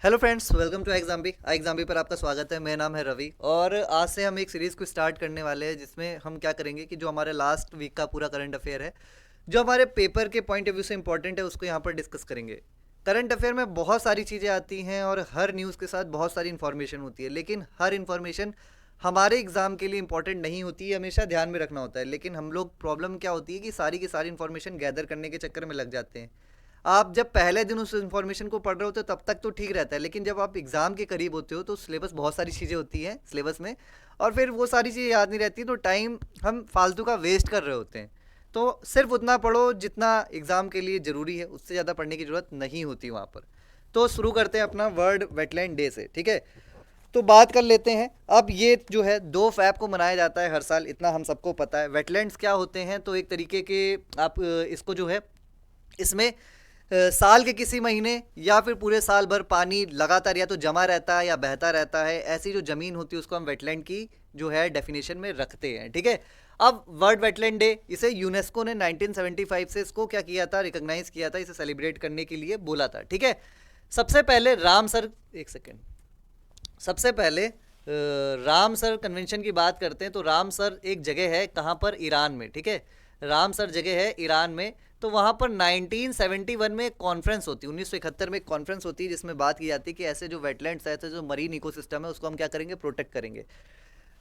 Hello friends, welcome to एग्जाम्बी पर आपका स्वागत है। मेरा नाम है रवि और आज से हम एक सीरीज़ को स्टार्ट करने वाले हैं जिसमें हम क्या करेंगे कि जो हमारे लास्ट वीक का पूरा करंट अफेयर है, जो हमारे पेपर के पॉइंट ऑफ व्यू से इंपॉर्टेंट है, उसको यहाँ पर डिस्कस करेंगे। करंट अफेयर में बहुत सारी चीज़ें आती हैं और हर न्यूज़ के साथ बहुत सारी इन्फॉर्मेशन होती है, लेकिन हर इन्फॉर्मेशन हमारे एग्ज़ाम के लिए इंपॉर्टेंट नहीं होती है, हमेशा ध्यान में रखना होता है। लेकिन हम लोग प्रॉब्लम क्या होती है कि सारी की सारी इन्फॉर्मेशन गैदर करने के चक्कर में लग जाते हैं। आप जब पहले दिन उस इन्फॉर्मेशन को पढ़ रहे होते हो तब तक तो ठीक रहता है, लेकिन जब आप एग्ज़ाम के करीब होते हो तो सिलेबस बहुत सारी चीज़ें होती हैं सिलेबस में, और फिर वो सारी चीज़ें याद नहीं रहती, तो टाइम हम फालतू का वेस्ट कर रहे होते हैं। तो सिर्फ उतना पढ़ो जितना एग्ज़ाम के लिए ज़रूरी है, उससे ज़्यादा पढ़ने की ज़रूरत नहीं होती वहाँ पर। तो शुरू करते हैं अपना वर्ल्ड वेटलैंड डे से, ठीक है। तो बात कर लेते हैं। अब ये जो है 2 फैब को मनाया जाता है हर साल, इतना हम सबको पता है। वेटलैंड्स क्या होते हैं, तो एक तरीके के आप इसको जो है इसमें साल के किसी महीने या फिर पूरे साल भर पानी लगातार या तो जमा रहता है या बहता रहता है, ऐसी जो ज़मीन होती है उसको हम वेटलैंड की जो है डेफिनेशन में रखते हैं, ठीक है। अब वर्ल्ड वेटलैंड डे, इसे यूनेस्को ने 1975 से इसको क्या किया था, रिकॉग्नाइज किया था, इसे सेलिब्रेट करने के लिए बोला था, ठीक है। सबसे पहले रामसर, एक सेकेंड, सबसे पहले रामसर कन्वेंशन की बात करते हैं। तो रामसर एक जगह है, कहाँ पर, ईरान में, ठीक है। रामसर जगह है ईरान में। तो वहाँ पर 1971 में एक कॉन्फ्रेंस होती है, 1971 में एक कॉन्फ्रेंस होती है जिसमें बात की जाती है कि ऐसे जो वेटलैंड्स है, ऐसे जो मरीन इकोसिस्टम है, उसको हम क्या करेंगे, प्रोटेक्ट करेंगे।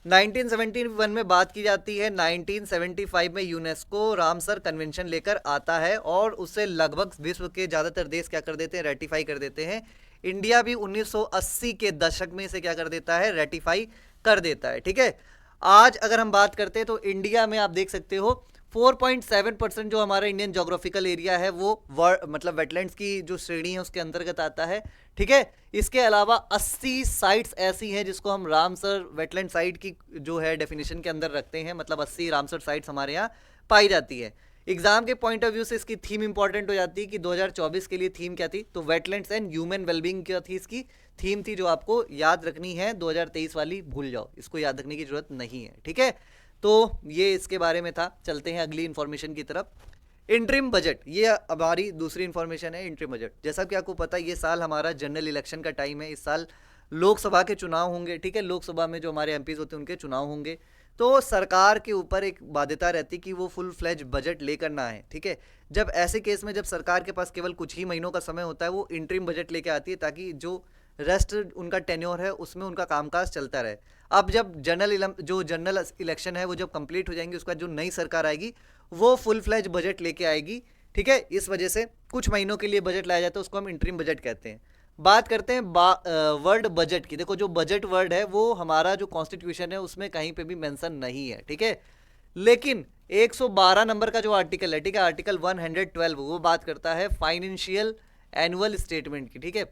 1971 में बात की जाती है। 1975 में यूनेस्को रामसर कन्वेंशन लेकर आता है और उससे लगभग विश्व के ज़्यादातर देश क्या कर देते हैं, रेटिफाई कर देते हैं। इंडिया भी 1980 के दशक में इसे क्या कर देता है, रेटिफाई कर देता है, ठीक है। आज अगर हम बात करते हैं तो इंडिया में आप देख सकते हो 4.7% जो हमारा इंडियन जोग्राफिकल एरिया है वो मतलब वेटलैंड्स की जो श्रेणी है उसके अंतर्गत आता है, ठीक है। इसके अलावा 80 साइट्स ऐसी हैं जिसको हम रामसर वेटलैंड साइट की जो है डेफिनेशन के अंदर रखते हैं, मतलब 80 रामसर साइट्स हमारे यहाँ पाई जाती है। एग्जाम के पॉइंट ऑफ व्यू से इसकी थीम इंपॉर्टेंट हो जाती है कि 2024 के लिए थीम क्या थी, तो वेटलैंड्स एंड ह्यूमन वेलबींग क्या थी, इसकी थीम थी, जो आपको याद रखनी है। 2023 वाली भूल जाओ, इसको याद रखने की जरूरत नहीं है, ठीक है। तो ये इसके बारे में था। चलते हैं अगली इन्फॉर्मेशन की तरफ। इंटरिम बजट, ये हमारी दूसरी इन्फॉर्मेशन है। इंटरिम बजट, जैसा कि आपको पता है ये साल हमारा जनरल इलेक्शन का टाइम है। इस साल लोकसभा के चुनाव होंगे, ठीक है। लोकसभा में जो हमारे एमपीज होते हैं उनके चुनाव होंगे। तो सरकार के ऊपर एक बाध्यता रहती कि वो फुल फ्लेज बजट लेकर ना आए, ठीक है। जब ऐसे केस में जब सरकार के पास केवल कुछ ही महीनों का समय होता है, वो इंटरिम बजट लेके आती है ताकि जो रेस्ट उनका टेन्योर है उसमें उनका कामकाज चलता रहे। अब जब जनरल इलेक्शन है वो जब कंप्लीट हो जाएंगे, उसके बाद जो नई सरकार आएगी वो फुल फ्लेज बजट लेके आएगी, ठीक है। इस वजह से कुछ महीनों के लिए बजट लाया जाता है, उसको हम इंटरिम बजट कहते हैं। बात करते हैं वर्ड बजट की। देखो, जो बजट वर्ड है वो हमारा जो कॉन्स्टिट्यूशन है उसमें कहीं पे भी मेंशन नहीं है, ठीक है। लेकिन 112 नंबर का जो आर्टिकल है, ठीक है, आर्टिकल 112, वो बात करता है फाइनेंशियल एनुअल स्टेटमेंट की, ठीक है।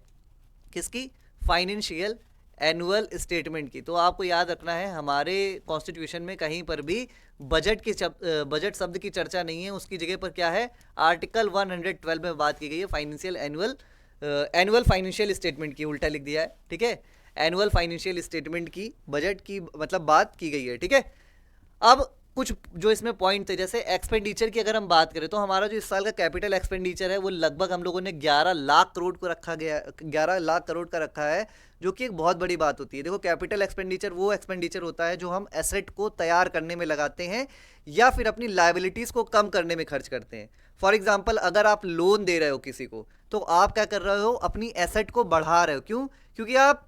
किसकी, फाइनेंशियल एनुअल स्टेटमेंट की। तो आपको याद रखना है हमारे कॉन्स्टिट्यूशन में कहीं पर भी बजट शब्द की चर्चा नहीं है, उसकी जगह पर क्या है, आर्टिकल 112 में बात की गई है फाइनेंशियल एनुअल फाइनेंशियल स्टेटमेंट की, उल्टा लिख दिया है, ठीक है। एनुअल फाइनेंशियल स्टेटमेंट की, बजट की मतलब बात की गई है, ठीक है। अब कुछ जो इसमें पॉइंट थे, जैसे एक्सपेंडिचर की अगर हम बात करें तो हमारा जो इस साल का कैपिटल एक्सपेंडिचर है वो लगभग हम लोगों ने 11 लाख करोड़ को रखा गया, 11 लाख करोड़ का रखा है, जो कि एक बहुत बड़ी बात होती है। देखो, कैपिटल एक्सपेंडिचर वो एक्सपेंडिचर होता है जो हम एसेट को तैयार करने में लगाते हैं या फिर अपनी लाइबिलिटीज़ को कम करने में खर्च करते हैं। फॉर एग्जाम्पल, अगर आप लोन दे रहे हो किसी को, तो आप क्या कर रहे हो, अपनी एसेट को बढ़ा रहे हो। क्यों? क्योंकि आप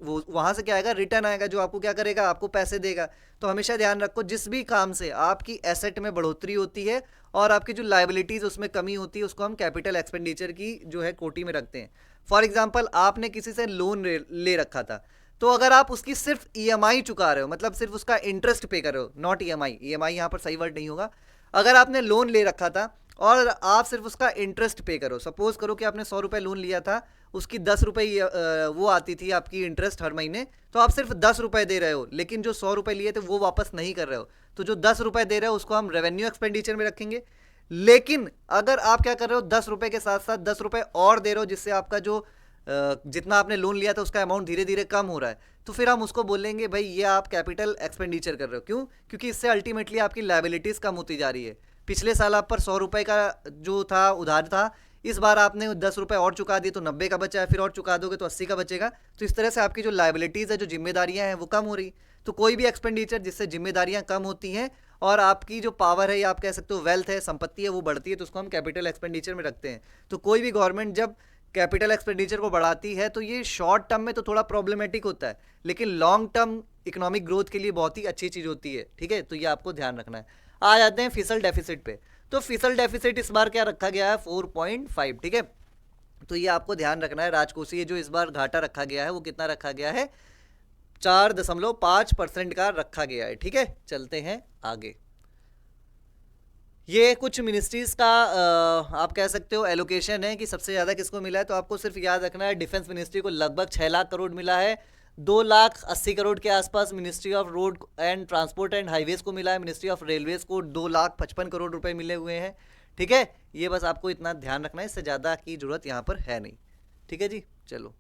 वो वहाँ से क्या आएगा, रिटर्न आएगा, जो आपको क्या करेगा, आपको पैसे देगा। तो हमेशा ध्यान रखो, जिस भी काम से आपकी एसेट में बढ़ोतरी होती है और आपकी जो लाइबिलिटीज़ उसमें कमी होती है, उसको हम कैपिटल एक्सपेंडिचर की जो है कोटी में रखते हैं। फॉर एग्जाम्पल, आपने किसी से लोन ले रखा था, तो अगर आप उसकी सिर्फ ईएमआई चुका रहे हो, मतलब सिर्फ उसका इंटरेस्ट पे कर रहे हो, नॉट ईएमआई, ईएमआई यहाँ पर सही वर्ड नहीं होगा। अगर आपने लोन ले रखा था और आप सिर्फ उसका इंटरेस्ट पे करो, सपोज करो कि आपने 100 रुपये लोन लिया था, उसकी 10 रुपये वो आती थी आपकी इंटरेस्ट हर महीने, तो आप सिर्फ 10 रुपये दे रहे हो, लेकिन जो 100 रुपये लिए थे वो वापस नहीं कर रहे हो। तो जो 10 रुपये दे रहे हो उसको हम रेवेन्यू एक्सपेंडिचर में रखेंगे। लेकिन अगर आप क्या कर रहे हो, 10 रुपये के साथ साथ 10 रुपये और दे रहे हो, जिससे आपका जो जितना आपने लोन लिया था उसका अमाउंट धीरे धीरे कम हो रहा है, तो फिर हम उसको बोलेंगे भाई ये आप कैपिटल एक्सपेंडिचर कर रहे हो। क्यों? क्योंकि इससे अल्टीमेटली आपकी लाइबिलिटीज़ कम होती जा रही है। पिछले साल आप पर 100 रुपये का जो था उधार था, इस बार आपने 10 रुपये और चुका दिए तो 90 का बचा है, फिर और चुका दोगे तो 80 का बचेगा। तो इस तरह से आपकी जो लाइबिलिटीज़ है, जो जिम्मेदारियां हैं वो कम हो रही। तो कोई भी एक्सपेंडिचर जिससे जिम्मेदारियां कम होती हैं और आपकी जो पावर है या आप कह सकते हो वेल्थ है, संपत्ति है, वो बढ़ती है, तो उसको हम कैपिटल एक्सपेंडिचर में रखते हैं। तो कोई भी गवर्नमेंट जब कैपिटल एक्सपेंडिचर को बढ़ाती है तो ये शॉर्ट टर्म में तो थोड़ा प्रॉब्लमेटिक होता है, लेकिन लॉन्ग टर्म इकोनॉमिक ग्रोथ के लिए बहुत ही अच्छी चीज़ होती है। ठीक है, तो ये आपको ध्यान रखना है। आ जाते हैं फिसल डेफिसिट पे। तो फिसल डेफिसिट इस बार क्या रखा गया है, 4.5। ठीक है, तो ये आपको ध्यान रखना है। राजकोषीय जो इस बार घाटा रखा गया है वो कितना रखा गया है, 4.5% का रखा गया है। ठीक है, चलते हैं आगे। ये कुछ मिनिस्ट्रीज का आप कह सकते हो एलोकेशन है कि सबसे ज़्यादा किसको मिला है। तो आपको सिर्फ याद रखना है, डिफेंस मिनिस्ट्री को लगभग 6 लाख करोड़ मिला है। 2,80,00,000 करोड़ के आसपास ministry of road and transport and highways को मिला है। मिनिस्ट्री ऑफ रेलवेज को 2,55,000 करोड़ रुपए मिले हुए हैं। ठीक है, ये बस आपको इतना ध्यान रखना है, इससे ज़्यादा की जरूरत यहाँ पर है नहीं। ठीक है जी, चलो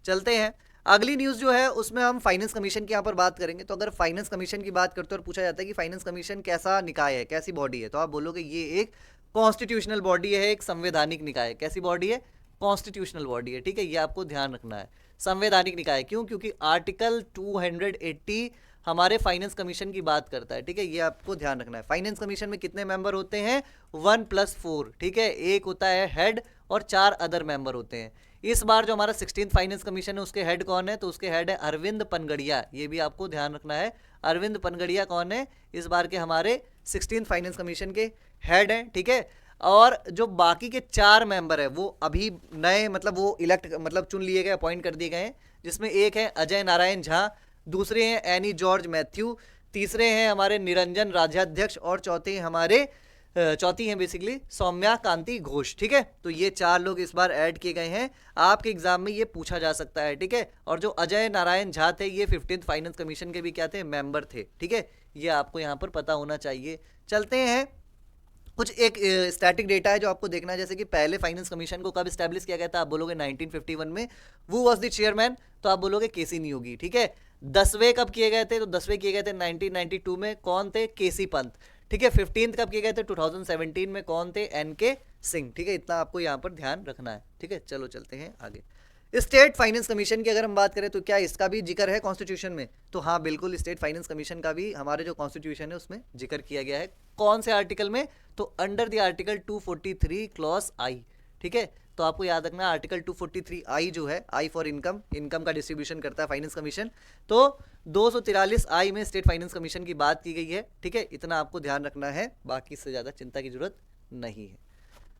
चलते हैं। अगली न्यूज़ जो है उसमें हम फाइनेंस कमीशन की यहाँ पर बात करेंगे। तो अगर फाइनेंस कमीशन की बात करते हैं और पूछा जाता है कि फाइनेंस कमीशन कैसा निकाय है, कैसी बॉडी है, तो आप बोलोगे ये एक कॉन्स्टिट्यूशनल बॉडी है, एक संवैधानिक निकाय है। कैसी बॉडी है, कॉन्स्टिट्यूशनल बॉडी है। ठीक है, ये आपको ध्यान रखना है। संवैधानिक निकाय क्यों, क्योंकि आर्टिकल 280 हमारे फाइनेंस कमीशन की बात करता है। ठीक है, ये आपको ध्यान रखना है। फाइनेंस कमीशन में कितने मेंबर होते हैं, 1+4। ठीक है, एक होता है हेड और 4 अदर मेंबर होते हैं। इस बार जो हमारा 16th फाइनेंस कमीशन है उसके हेड कौन है, तो उसके हेड है अरविंद पनगड़िया। ये भी आपको ध्यान रखना है, अरविंद पनगड़िया कौन है, इस बार के हमारे 16th फाइनेंस कमीशन के हेड हैं। ठीक है, और जो बाकी के 4 मेंबर है वो अभी नए, मतलब वो इलेक्ट, मतलब चुन लिए गए, अपॉइंट कर दिए गए हैं। जिसमें एक है अजय नारायण झा, दूसरे हैं एनी जॉर्ज मैथ्यू, तीसरे हैं हमारे निरंजन राज्याध्यक्ष और चौथी हैं बेसिकली सौम्या कांति घोष। ठीक है, तो ये 4 लोग इस बार ऐड किए गए हैं। आपके एग्जाम में ये पूछा जा सकता है। ठीक है, और जो अजय नारायण झा थे ये 15th फाइनेंस कमीशन के भी क्या थे, मेंबर थे। ठीक है, ये आपको यहाँ पर पता होना चाहिए। चलते हैं, कुछ एक स्टैटिक डेटा है जो आपको देखना है। जैसे कि पहले फाइनेंस कमीशन को कब स्टैब्लिश किया गया था, आप बोलोगे 1951 में। वो वॉज द चेयरमैन, तो आप बोलोगे केसी नियोगी। ठीक है, 10वें कब किए गए थे, तो 10वें किए गए थे 1992 में। कौन थे, केसी पंत। ठीक है, 15th कब किए गए थे, 2017 में। कौन थे, एनके सिंह। ठीक है, इतना आपको यहाँ पर ध्यान रखना है। ठीक है, चलो चलते हैं आगे। स्टेट फाइनेंस कमीशन की अगर हम बात करें तो क्या इसका भी जिक्र है कॉन्स्टिट्यूशन में, तो हाँ बिल्कुल, स्टेट फाइनेंस कमीशन का भी हमारे जो कॉन्स्टिट्यूशन है उसमें जिक्र किया गया है। कौन से आर्टिकल में, तो अंडर द आर्टिकल 243 क्लॉज आई। ठीक है, तो आपको याद रखना आर्टिकल 243 आई जो है, आई फॉर इनकम, इनकम का डिस्ट्रीब्यूशन करता है फाइनेंस कमीशन। तो 243 आई में स्टेट फाइनेंस कमीशन की बात की गई है। ठीक है, इतना आपको ध्यान रखना है, बाकी इससे ज़्यादा चिंता की जरूरत नहीं है।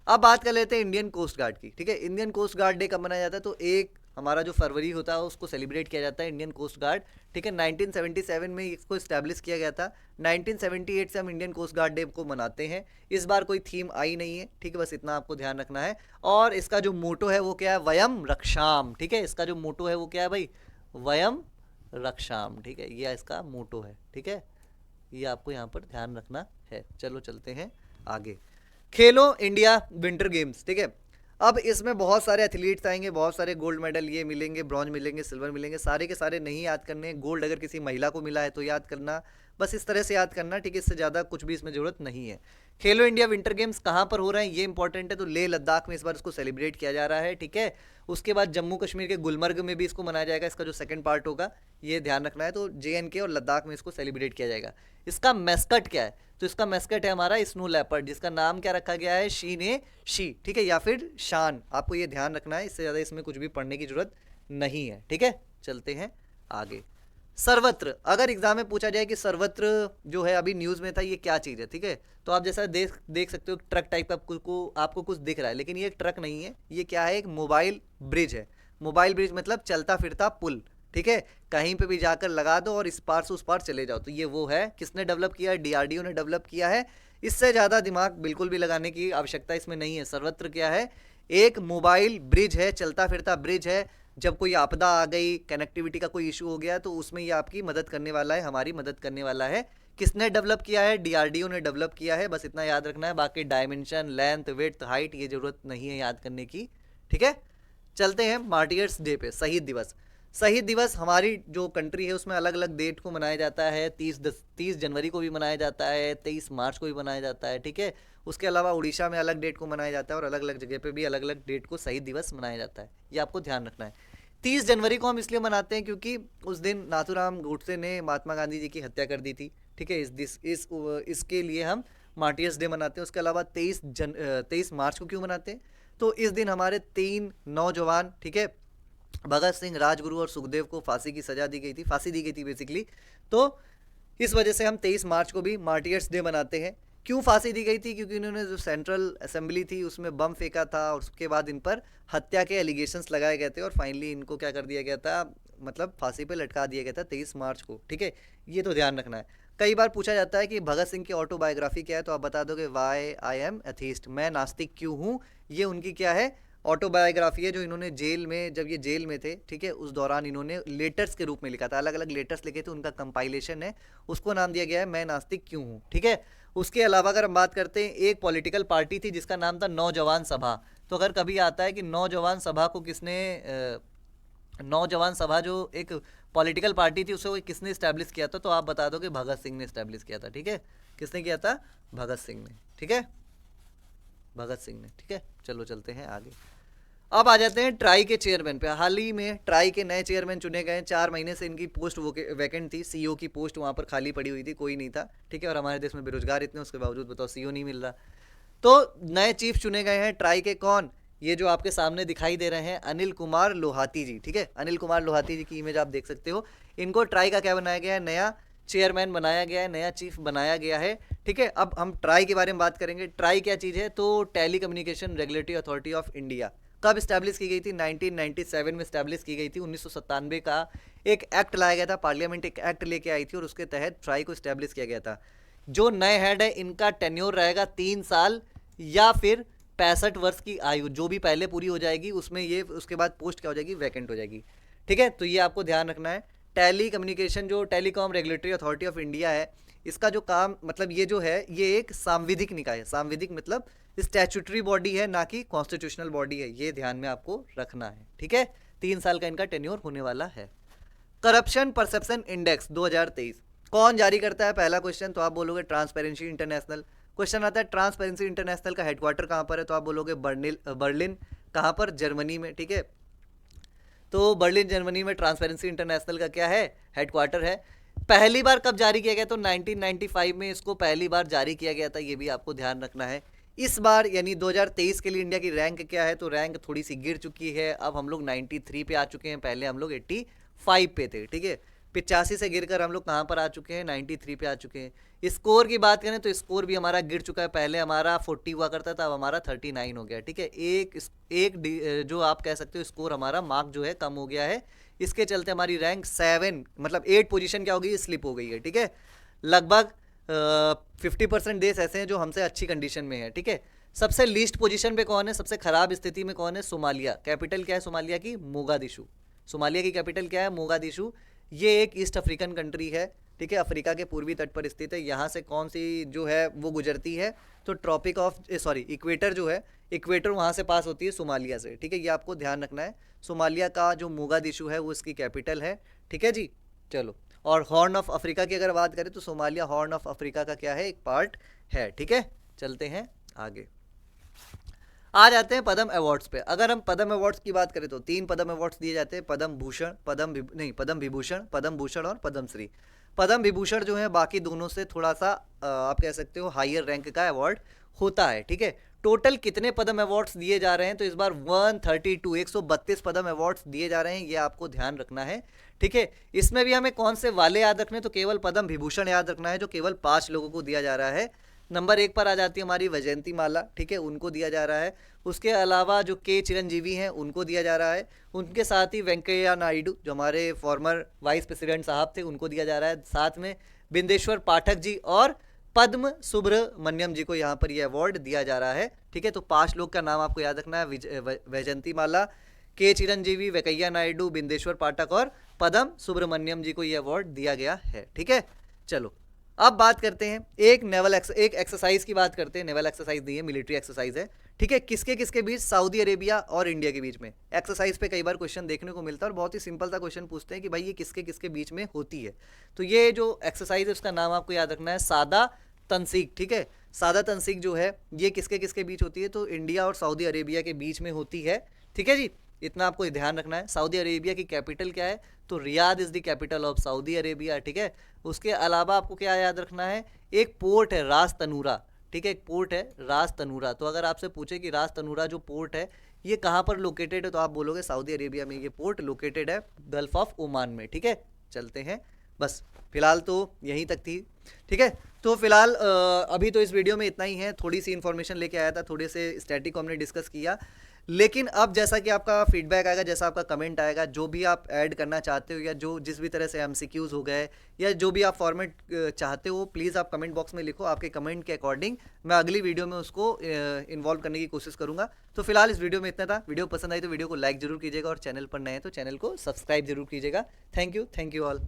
अब बात कर लेते हैं इंडियन कोस्ट गार्ड की। ठीक है, इंडियन कोस्ट गार्ड डे कब मनाया जाता है, तो एक हमारा जो फरवरी होता है उसको सेलिब्रेट किया जाता है, इंडियन कोस्ट गार्ड। ठीक है, 1977 में इसको इस्टेब्लिश किया गया था। 1978 से हम इंडियन कोस्ट गार्ड डे को मनाते हैं। इस बार कोई थीम आई नहीं है। ठीक है, बस इतना आपको ध्यान रखना है। और इसका जो मोटो है वो क्या है, वयम रक्षाम। ठीक है, इसका जो मोटो है वो क्या है भाई, वयम रक्षाम। ठीक है, ये इसका मोटो है। ठीक है, ये आपको यहाँ पर ध्यान रखना है। चलो चलते हैं आगे। खेलो इंडिया विंटर गेम्स। ठीक है, अब इसमें बहुत सारे एथलीट्स आएंगे, बहुत सारे गोल्ड मेडल ये मिलेंगे, ब्रॉन्ज मिलेंगे, सिल्वर मिलेंगे। सारे के सारे नहीं याद करने। गोल्ड अगर किसी महिला को मिला है तो याद करना, बस इस तरह से याद करना। ठीक है, इससे ज़्यादा कुछ भी इसमें ज़रूरत नहीं है। खेलो इंडिया विंटर गेम्स कहाँ पर हो रहे हैं ये इंपॉर्टेंट है, तो लेह लद्दाख में इस बार इसको सेलिब्रेट किया जा रहा है। ठीक है, उसके बाद जम्मू कश्मीर के गुलमर्ग में भी इसको मनाया जाएगा, इसका जो सेकंड पार्ट होगा, ये ध्यान रखना है। तो JNK और लद्दाख में इसको सेलिब्रेट किया जाएगा। इसका मैस्कट क्या है, तो इसका मैस्कट है हमारा स्नो लेपर्ड, जिसका नाम क्या रखा गया है, शी। ठीक है, या फिर शान। आपको ये ध्यान रखना है, इससे ज़्यादा इसमें कुछ भी पढ़ने की जरूरत नहीं है। ठीक है, चलते हैं आगे। सर्वत्र, अगर एग्जाम में पूछा जाए कि सर्वत्र जो है अभी न्यूज़ में था, ये क्या चीज़ है। ठीक है, तो आप जैसा देख सकते हो ट्रक टाइप का आपको कुछ दिख रहा है, लेकिन ये एक ट्रक नहीं है, ये क्या है, एक मोबाइल ब्रिज है। मोबाइल ब्रिज मतलब चलता फिरता पुल। ठीक है, कहीं पे भी जाकर लगा दो और इस पार से उस पार चले जाओ। तो ये वो है, किसने डेवलप किया है, DRDO ने डेवलप किया है। इससे ज़्यादा दिमाग बिल्कुल भी लगाने की आवश्यकता इसमें नहीं है। सर्वत्र क्या है, एक मोबाइल ब्रिज है, चलता फिरता ब्रिज है। जब कोई आपदा आ गई, कनेक्टिविटी का कोई इशू हो गया, तो उसमें ये आपकी मदद करने वाला है, हमारी मदद करने वाला है। किसने डेवलप किया है, DRDO ने डेवलप किया है। बस इतना याद रखना है, बाकी डायमेंशन, लेंथ, विड्थ, हाइट ये जरूरत नहीं है याद करने की। ठीक है, चलते हैं मार्टियर्स डे पे, शहीद दिवस। शहीद दिवस हमारी जो कंट्री है उसमें अलग अलग डेट को मनाया जाता है। 30 जनवरी को भी मनाया जाता है, 23 मार्च को भी मनाया जाता है, ठीक है। उसके अलावा उड़ीसा में अलग डेट को मनाया जाता है और अलग अलग जगह पे भी अलग अलग डेट को शहीद दिवस मनाया जाता है, ये आपको ध्यान रखना है। 30 जनवरी को हम इसलिए मनाते हैं क्योंकि उस दिन नाथूराम गोडसे ने महात्मा गांधी जी की हत्या कर दी थी, ठीक है। इसके लिए हम मार्टियर्स डे मनाते हैं। उसके अलावा 23 मार्च को क्यों मनाते हैं, तो इस दिन हमारे 3 नौजवान, ठीक है, भगत सिंह, राजगुरु और सुखदेव को फांसी की सजा दी गई थी, फांसी दी गई थी बेसिकली। तो इस वजह से हम 23 मार्च को भी मार्टियर्स डे मनाते हैं। क्यों फांसी दी गई थी, क्योंकि इन्होंने जो सेंट्रल असेंबली थी उसमें बम फेंका था और उसके बाद इन पर हत्या के एलिगेशंस लगाए गए थे और फाइनली इनको क्या कर दिया गया था, मतलब फांसी पे लटका दिया गया था 23 मार्च को, ठीक है। ये तो ध्यान रखना है। कई बार पूछा जाता है कि भगत सिंह की ऑटोबायोग्राफी क्या है, तो आप बता दोगे वाई आई एम एथीस्ट, मैं नास्तिक क्यों हूँ। ये उनकी क्या है, ऑटोबायोग्राफी है, जो इन्होंने जेल में, जब ये जेल में थे, ठीक है, उस दौरान इन्होंने लेटर्स के रूप में लिखा था, अलग अलग लेटर्स लिखे थे, उनका कंपाइलेशन है, उसको नाम दिया गया है मैं नास्तिक क्यों हूँ, ठीक है। उसके अलावा अगर हम बात करते हैं, एक पॉलिटिकल पार्टी थी जिसका नाम था नौजवान सभा। तो अगर कभी आता है कि नौजवान सभा को किसने नौजवान सभा जो एक पॉलिटिकल पार्टी थी उसे किसने इस्टेब्लिश किया था, तो आप बता दो कि भगत सिंह ने इस्टेब्लिश किया था, ठीक है। किसने किया था, भगत सिंह ने, ठीक है, भगत सिंह ने, ठीक है। चलो चलते हैं आगे। अब आ जाते हैं ट्राई के चेयरमैन पे। हाल ही में ट्राई के नए चेयरमैन चुने गए। 4 महीने से इनकी पोस्ट वैकेंट थी, सीईओ की पोस्ट वहाँ पर खाली पड़ी हुई थी, कोई नहीं था, ठीक है। और हमारे देश में बेरोजगार इतने, उसके बावजूद बताओ सीईओ नहीं मिल रहा। तो नए चीफ चुने गए हैं ट्राई के, कौन, ये जो आपके सामने दिखाई दे रहे हैं, अनिल कुमार लोहाती जी, ठीक है। अनिल कुमार लोहाती जी की इमेज आप देख सकते हो। इनको ट्राई का क्या बनाया गया है, नया चेयरमैन बनाया गया है, नया चीफ बनाया गया है, ठीक है। अब हम ट्राई के बारे में बात करेंगे। ट्राई क्या चीज़ है, तो telecommunication regulatory authority of India. कब इस्टेब्लिश की गई थी, 1997 में इस्टेब्लिश की गई थी। 1997 का एक एक्ट लाया गया था, पार्लियामेंट एक एक्ट लेके आई थी और उसके तहत ट्राई को इस्टेब्लिश किया गया था। जो नए हेड है इनका टेन्योर रहेगा 3 साल या फिर 65 वर्ष की आयु, जो भी पहले पूरी हो जाएगी उसमें ये, उसके बाद पोस्ट क्या हो जाएगी, वैकेंट हो जाएगी, ठीक है। तो ये आपको ध्यान रखना है। टेली कम्युनिकेशन जो telecom regulatory authority of India है, इसका जो काम, मतलब ये जो है, ये एक सांविधिक निकाय है। सांविधिक मतलब स्टैट्यूटरी बॉडी है, ना कि कॉन्स्टिट्यूशनल बॉडी है, ये ध्यान में आपको रखना है, ठीक है। 3 साल का इनका टेन्योर होने वाला है। करप्शन परसेप्शन इंडेक्स 2023 कौन जारी करता है, पहला क्वेश्चन, तो आप बोलोगे ट्रांसपेरेंसी इंटरनेशनल। क्वेश्चन आता है ट्रांसपेरेंसी इंटरनेशनल का हेडक्वार्टर कहाँ पर है, तो आप बोलोगे बर्लिन, कहाँ पर, जर्मनी में, ठीक है। तो बर्लिन जर्मनी में ट्रांसपेरेंसी इंटरनेशनल का क्या है, हेडक्वार्टर है। पहली बार कब जारी किया गया, तो 1995 में इसको पहली बार जारी किया गया था, ये भी आपको ध्यान रखना है। इस बार यानी 2023 के लिए इंडिया की रैंक क्या है, तो रैंक थोड़ी सी गिर चुकी है, अब हम लोग 93 पे आ चुके हैं, पहले हम लोग 85 पे थे, ठीक है। 85 से गिरकर हम लोग कहाँ पर आ चुके हैं, 93 पे आ चुके हैं। स्कोर की बात करें तो स्कोर भी हमारा गिर चुका है, पहले हमारा 40 हुआ करता था, अब हमारा 39 हो गया, ठीक है। एक जो आप कह सकते हो स्कोर हमारा मार्क जो है कम हो गया है, इसके चलते हमारी रैंक 7 मतलब 8 पोजीशन क्या हो गई, स्लिप हो गई है, ठीक है। लगभग 50% देश ऐसे हैं जो हमसे अच्छी कंडीशन में है, ठीक है। सबसे लीस्ट पोजीशन पे कौन है, सबसे खराब स्थिति में कौन है, सोमालिया। कैपिटल क्या है सोमालिया की, मोगादिशु। सोमालिया की कैपिटल क्या है, मोगादिशु। ये एक ईस्ट अफ्रीकन कंट्री है, ठीक है, अफ्रीका के पूर्वी तट पर स्थित है। यहाँ से कौन सी जो है वो गुजरती है, तो ट्रॉपिक ऑफ इक्वेटर जो है, इक्वेटर वहाँ से पास होती है सोमालिया से, ठीक है। ये आपको ध्यान रखना है। सोमालिया का जो मोगादिशु है वो इसकी कैपिटल है, ठीक है जी। चलो, और हॉर्न ऑफ अफ्रीका की अगर बात करें तो सोमालिया हॉर्न ऑफ अफ्रीका का क्या है, एक पार्ट है, ठीक है। चलते हैं आगे, आ जाते हैं पद्म अवार्ड्स पे। अगर हम पद्म अवार्ड्स की बात करें तो 3 पद्म अवार्ड्स दिए जाते हैं, पद्म भूषण, पद्म विभूषण और पद्मश्री। पद्म विभूषण जो है बाकी दोनों से थोड़ा सा आप कह सकते हो हायर रैंक का अवार्ड होता है, ठीक है। टोटल कितने पद्म अवार्ड्स दिए जा रहे हैं, तो इस बार 132 पद्म अवार्ड्स दिए जा रहे हैं, ये आपको ध्यान रखना है, ठीक है। इसमें भी हमें कौन से वाले याद रखने, तो केवल पद्म विभूषण याद रखना है, जो केवल 5 लोगों को दिया जा रहा है। नंबर 1 पर आ जाती है हमारी वैजयंती माला, ठीक है, उनको दिया जा रहा है। उसके अलावा जो के चिरंजीवी हैं उनको दिया जा रहा है। उनके साथ ही वेंकैया नायडू जो हमारे फॉर्मर वाइस प्रेसिडेंट साहब थे, उनको दिया जा रहा है। साथ में बिंदेश्वर पाठक जी और पद्म सुब्रमण्यम जी को यहाँ पर यह अवार्ड दिया जा रहा है, ठीक है। तो 5 लोग का नाम आपको याद रखना है, वैजयंती माला, के चिरंजीवी, वेंकैया नायडू, बिंदेश्वर पाठक और पद्म सुब्रमण्यम जी को यह अवार्ड दिया गया है, ठीक है। चलो, अब बात करते हैं एक एक एक्सरसाइज की बात करते हैं। नेवल एक्सरसाइज नहीं है, मिलिट्री एक्सरसाइज है, ठीक है। किसके किसके बीच? सऊदी अरेबिया और इंडिया के बीच में। एक्सरसाइज पे कई बार क्वेश्चन देखने को मिलता है और बहुत ही सिंपल सा क्वेश्चन पूछते हैं कि भाई ये किसके किसके बीच में होती है। तो ये जो एक्सरसाइज है उसका नाम आपको याद रखना है सादा तनसीक, ठीक है। सादा तनसीक जो है ये किसके किसके बीच होती है? तो इंडिया और सऊदी अरेबिया के बीच में होती है, ठीक है जी। इतना आपको ध्यान रखना है। सऊदी अरेबिया की कैपिटल क्या है? तो Riyadh is the capital of Saudi Arabia, ठीक है। उसके अलावा आपको क्या याद रखना है? एक पोर्ट है रास तनूरा, ठीक है। एक पोर्ट है रास तनूरा। तो अगर आपसे पूछे कि रास तनूरा जो पोर्ट है ये कहाँ पर लोकेटेड है, तो आप बोलोगे सऊदी अरेबिया में ये पोर्ट लोकेटेड है, गल्फ ऑफ ओमान में, ठीक है। चलते हैं, बस फिलहाल तो यहीं तक थी, ठीक है। तो फिलहाल अभी तो इस वीडियो में इतना ही है। थोड़ी सी इन्फॉर्मेशन लेके आया था, थोड़े से स्टैटिक को हमने डिस्कस किया, लेकिन अब जैसा कि आपका फीडबैक आएगा, जैसा आपका कमेंट आएगा, जो भी आप ऐड करना चाहते हो या जो जिस भी तरह से एमसीक्यूज हो गए या जो भी आप फॉर्मेट चाहते हो, प्लीज़ आप कमेंट बॉक्स में लिखो। आपके कमेंट के अकॉर्डिंग मैं अगली वीडियो में उसको इन्वॉल्व करने की कोशिश करूंगा। तो फिलहाल इस वीडियो में इतना था। वीडियो पसंद आई तो वीडियो को लाइक जरूर कीजिएगा और चैनल पर नए हैं तो चैनल को सब्सक्राइब जरूर कीजिएगा। Thank you all.